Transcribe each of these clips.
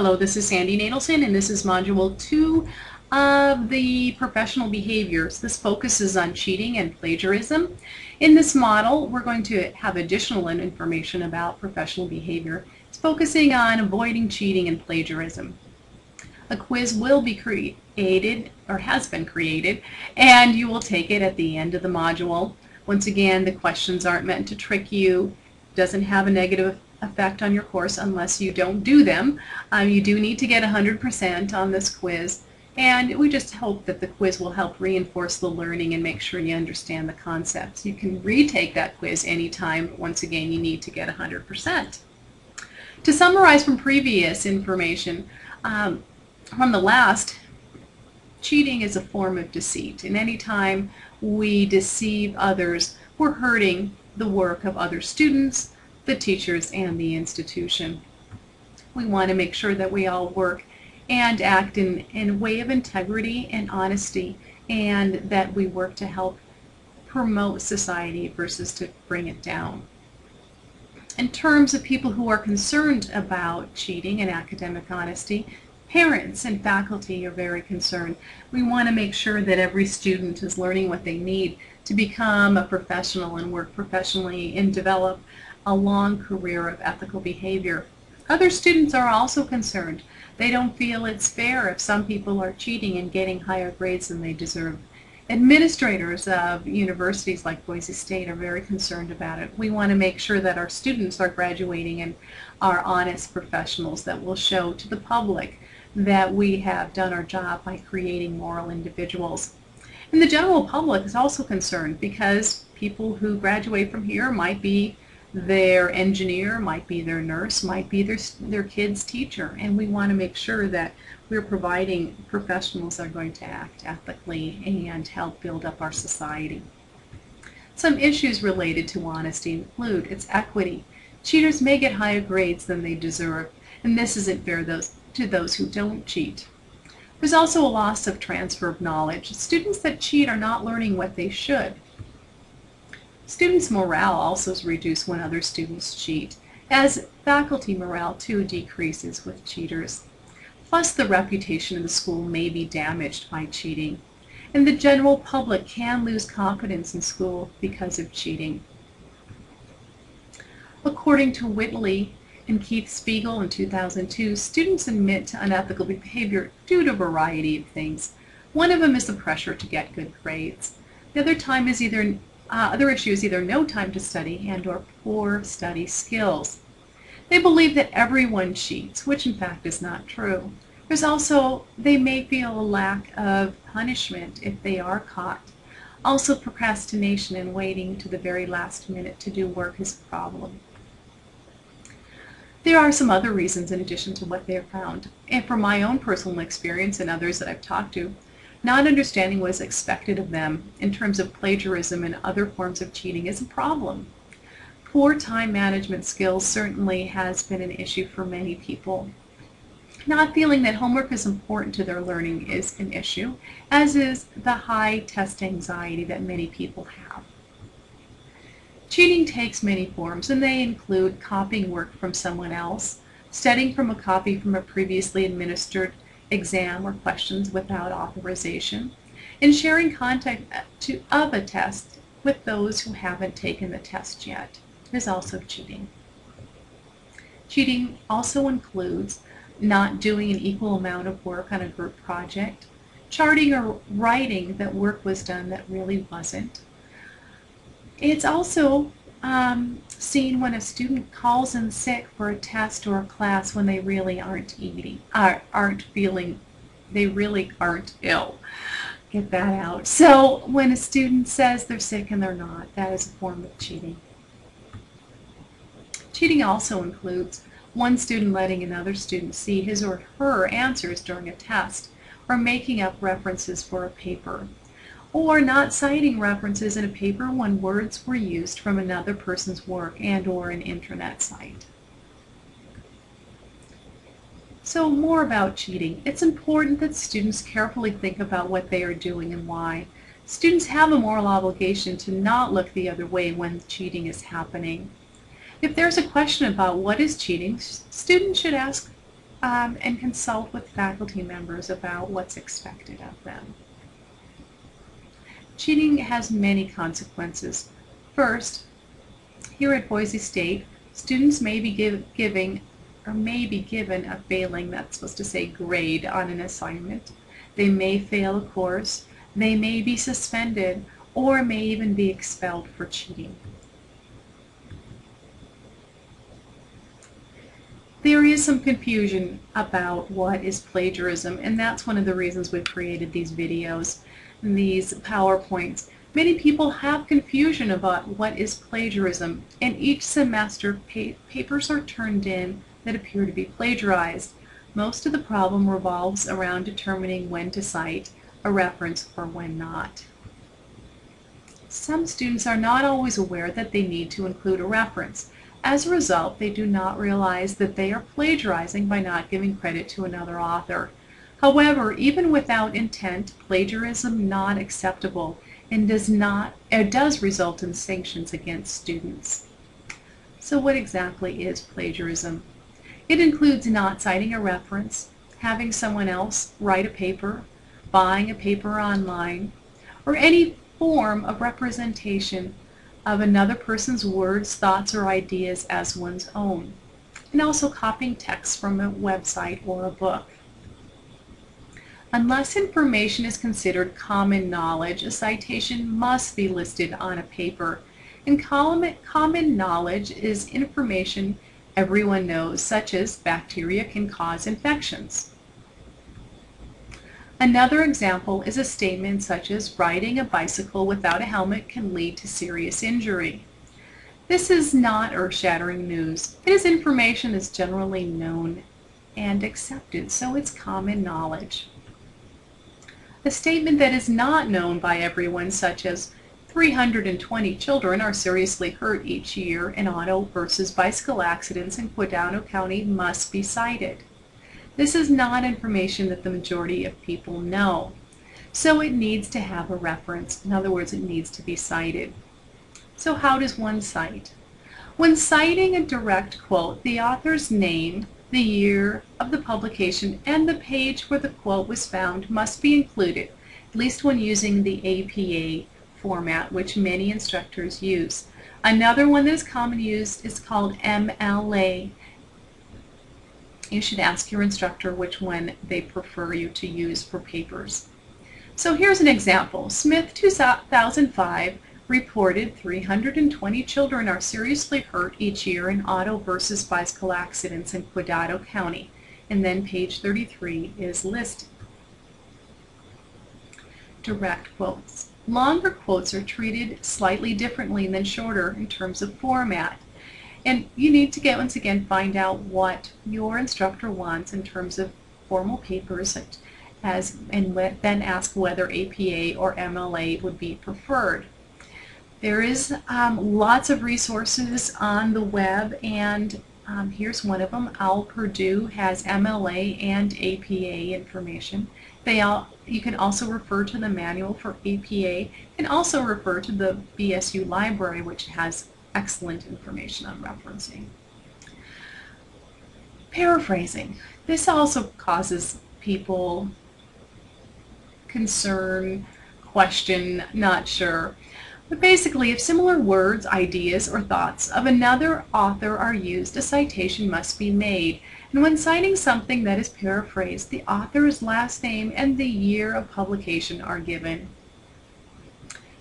Hello, this is Sandy Nadelson, and this is Module 2 of the Professional Behaviors. This focuses on cheating and plagiarism. In this model, we're going to have additional information about professional behavior. It's focusing on avoiding cheating and plagiarism. A quiz will be created, or has been created, and you will take it at the end of the module. Once again, the questions aren't meant to trick you. It doesn't have a negative effect on your course unless you don't do them. You do need to get 100% on this quiz, and we just hope that the quiz will help reinforce the learning and make sure you understand the concepts. You can retake that quiz anytime. Once again, you need to get 100%. To summarize from previous information, from the last, cheating is a form of deceit, and anytime we deceive others, we're hurting the work of other students, the teachers, and the institution. We want to make sure that we all work and act in a way of integrity and honesty, and that we work to help promote society versus to bring it down. In terms of people who are concerned about cheating and academic honesty, parents and faculty are very concerned. We want to make sure that every student is learning what they need to become a professional and work professionally and develop a long career of ethical behavior. Other students are also concerned. They don't feel it's fair if some people are cheating and getting higher grades than they deserve. Administrators of universities like Boise State are very concerned about it. We want to make sure that our students are graduating and are honest professionals that will show to the public that we have done our job by creating moral individuals. And the general public is also concerned because people who graduate from here might be their engineer, might be their nurse, might be their kid's teacher, and we want to make sure that we're providing professionals that are going to act ethically and help build up our society. Some issues related to honesty include its equity. Cheaters may get higher grades than they deserve, and this isn't fair to those who don't cheat. There's also a loss of transfer of knowledge. Students that cheat are not learning what they should. Students' morale also is reduced when other students cheat, as faculty morale too decreases with cheaters. Plus, the reputation of the school may be damaged by cheating, and the general public can lose confidence in school because of cheating. According to Whitley and Keith Spiegel in 2002, students admit to unethical behavior due to a variety of things. One of them is the pressure to get good grades. The other issue is either no time to study and or poor study skills. They believe that everyone cheats, which in fact is not true. There's also, they may feel a lack of punishment if they are caught. Also, procrastination and waiting to the very last minute to do work is a problem. There are some other reasons in addition to what they have found. And from my own personal experience and others that I've talked to, not understanding what is expected of them in terms of plagiarism and other forms of cheating is a problem. Poor time management skills certainly has been an issue for many people. Not feeling that homework is important to their learning is an issue, as is the high test anxiety that many people have. Cheating takes many forms, and they include copying work from someone else, studying from a copy from a previously administered exam or questions without authorization, and sharing content of a test with those who haven't taken the test yet is also cheating. Cheating also includes not doing an equal amount of work on a group project, charting or writing that work was done that really wasn't. It's also seen when a student calls in sick for a test or a class when they really they really aren't ill. Get that out. So when a student says they're sick and they're not, that is a form of cheating. Cheating also includes one student letting another student see his or her answers during a test, or making up references for a paper, or not citing references in a paper when words were used from another person's work and or an intranet site. So more about cheating. It's important that students carefully think about what they are doing and why. Students have a moral obligation to not look the other way when cheating is happening. If there's a question about what is cheating, students should ask and consult with faculty members about what's expected of them. Cheating has many consequences. First, here at Boise State, students may be given a failing, that's supposed to say grade, on an assignment. They may fail a course, they may be suspended, or may even be expelled for cheating. There is some confusion about what is plagiarism, and that's one of the reasons we've created these videos and these PowerPoints. Many people have confusion about what is plagiarism, and each semester papers are turned in that appear to be plagiarized. Most of the problem revolves around determining when to cite a reference or when not. Some students are not always aware that they need to include a reference. As a result, they do not realize that they are plagiarizing by not giving credit to another author. However, even without intent, plagiarism is not acceptable and does result in sanctions against students. So what exactly is plagiarism? It includes not citing a reference, having someone else write a paper, buying a paper online, or any form of representation of another person's words, thoughts, or ideas as one's own, and also copying text from a website or a book. Unless information is considered common knowledge, a citation must be listed on a paper. And common knowledge is information everyone knows, such as bacteria can cause infections. Another example is a statement such as riding a bicycle without a helmet can lead to serious injury. This is not earth-shattering news. It is information that's generally known and accepted, so it's common knowledge. A statement that is not known by everyone, such as 320 children are seriously hurt each year in auto versus bicycle accidents in Quedato County, must be cited. This is not information that the majority of people know, so it needs to have a reference. In other words, it needs to be cited. So how does one cite? When citing a direct quote, the author's name, the year of the publication, and the page where the quote was found must be included, at least when using the APA format, which many instructors use. Another one that is commonly used is called MLA. You should ask your instructor which one they prefer you to use for papers. So here's an example. Smith 2005 reported 320 children are seriously hurt each year in auto versus bicycle accidents in Quedato County. And then page 33 is listed. Direct quotes. Longer quotes are treated slightly differently than shorter in terms of format. And you need to once again find out what your instructor wants in terms of formal papers, and then ask whether APA or MLA would be preferred. There is lots of resources on the web, and here's one of them. OWL Purdue has MLA and APA information. You can also refer to the manual for APA, and also refer to the BSU library, which has excellent information on referencing. Paraphrasing. This also causes people concern, question, not sure. But basically, if similar words, ideas, or thoughts of another author are used, a citation must be made. And when citing something that is paraphrased, the author's last name and the year of publication are given.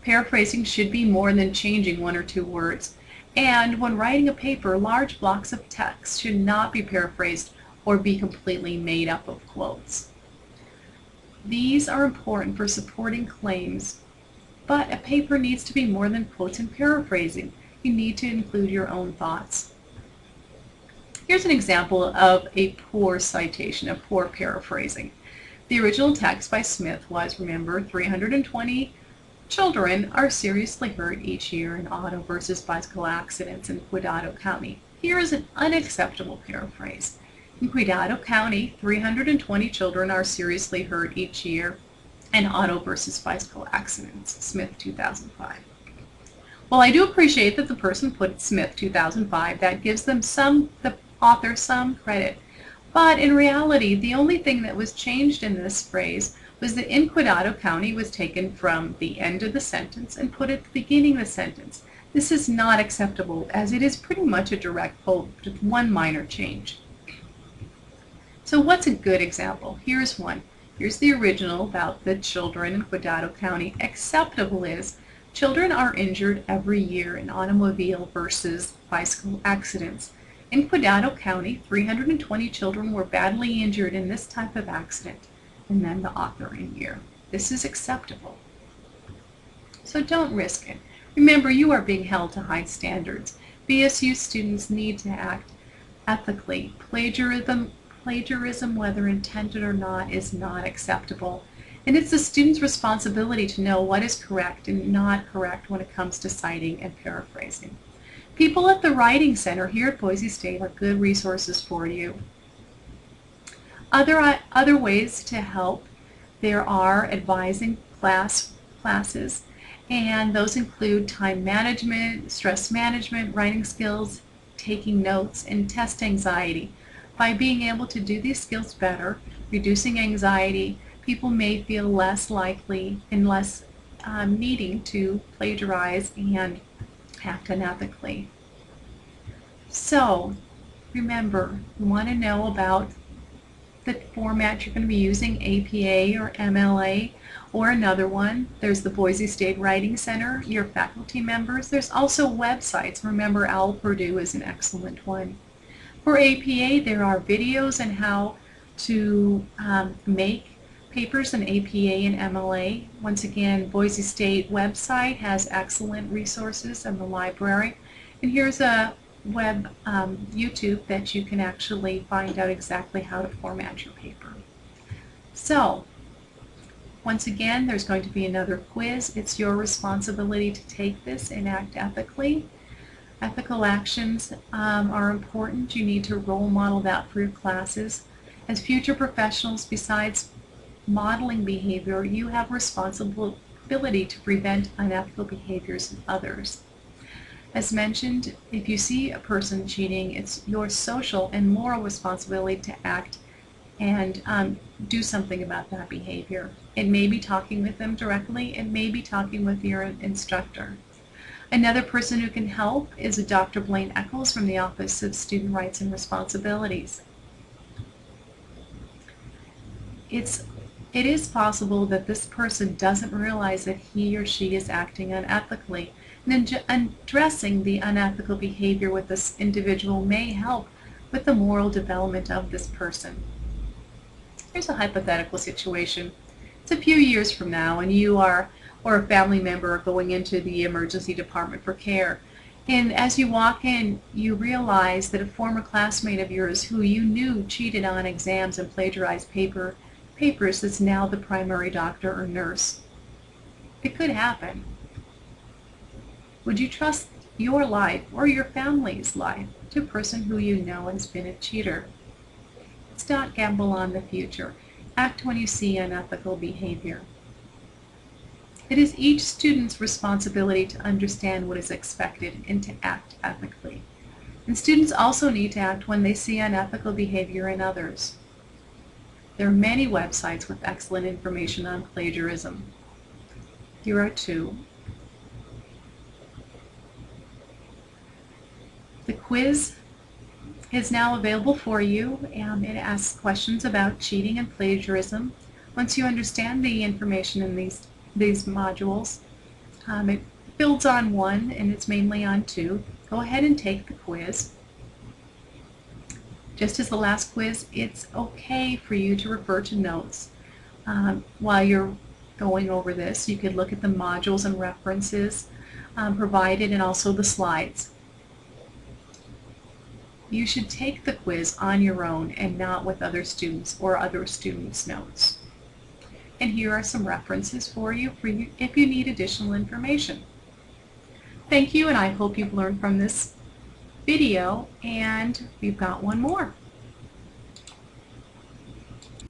Paraphrasing should be more than changing one or two words. And when writing a paper, large blocks of text should not be paraphrased or be completely made up of quotes. These are important for supporting claims, but a paper needs to be more than quotes and paraphrasing. You need to include your own thoughts. Here's an example of a poor citation, a poor paraphrasing. The original text by Smith was, remember, 320 children are seriously hurt each year in auto versus bicycle accidents in Quedato County. Here is an unacceptable paraphrase. In Quedato County, 320 children are seriously hurt each year in auto versus bicycle accidents. Smith 2005. Well, I do appreciate that the person put Smith 2005. That gives them the author some credit. But in reality, the only thing that was changed in this phrase was that in Cuidado County was taken from the end of the sentence and put at the beginning of the sentence. This is not acceptable, as it is pretty much a direct pull, with one minor change. So what's a good example? Here's one. Here's the original about the children in Cuidado County. Acceptable is, children are injured every year in automobile versus bicycle accidents. In Cuidado County, 320 children were badly injured in this type of accident, and then the author in year. This is acceptable. So don't risk it. Remember, you are being held to high standards. BSU students need to act ethically. Plagiarism, whether intended or not, is not acceptable. And it's the student's responsibility to know what is correct and not correct when it comes to citing and paraphrasing. People at the Writing Center here at Boise State are good resources for you. Other ways to help, there are advising classes, and those include time management, stress management, writing skills, taking notes, and test anxiety. By being able to do these skills better, reducing anxiety, people may feel less likely and less needing to plagiarize and act unethically. So remember, you want to know about the format you're going to be using, APA or MLA, or another one. There's the Boise State Writing Center, your faculty members. There's also websites. Remember, OWL Purdue is an excellent one. For APA, there are videos on how to make papers in APA and MLA. Once again, Boise State website has excellent resources in the library. And here's a web YouTube that you can actually find out exactly how to format your paper. So, once again, there's going to be another quiz. It's your responsibility to take this and act ethically. Ethical actions are important. You need to role model that for your classes. As future professionals, besides modeling behavior, you have responsibility to prevent unethical behaviors in others. As mentioned, if you see a person cheating, it's your social and moral responsibility to act and do something about that behavior. It may be talking with them directly, it may be talking with your instructor. Another person who can help is Dr. Blaine Eccles from the Office of Student Rights and Responsibilities. It is possible that this person doesn't realize that he or she is acting unethically, and addressing the unethical behavior with this individual may help with the moral development of this person. Here's a hypothetical situation. It's a few years from now, and you or a family member are going into the emergency department for care. And as you walk in, you realize that a former classmate of yours who you knew cheated on exams and plagiarized papers is now the primary doctor or nurse. It could happen. Would you trust your life or your family's life to a person who you know has been a cheater? Let's not gamble on the future. Act when you see unethical behavior. It is each student's responsibility to understand what is expected and to act ethically. And students also need to act when they see unethical behavior in others. There are many websites with excellent information on plagiarism. Here are two. The quiz is now available for you, and it asks questions about cheating and plagiarism. Once you understand the information in these modules, it builds on one and it's mainly on two. Go ahead and take the quiz. Just as the last quiz, it's okay for you to refer to notes while you're going over this. You could look at the modules and references provided, and also the slides. You should take the quiz on your own and not with other students or other students' notes. And here are some references for you if you need additional information. Thank you, and I hope you've learned from this video, and we've got one more.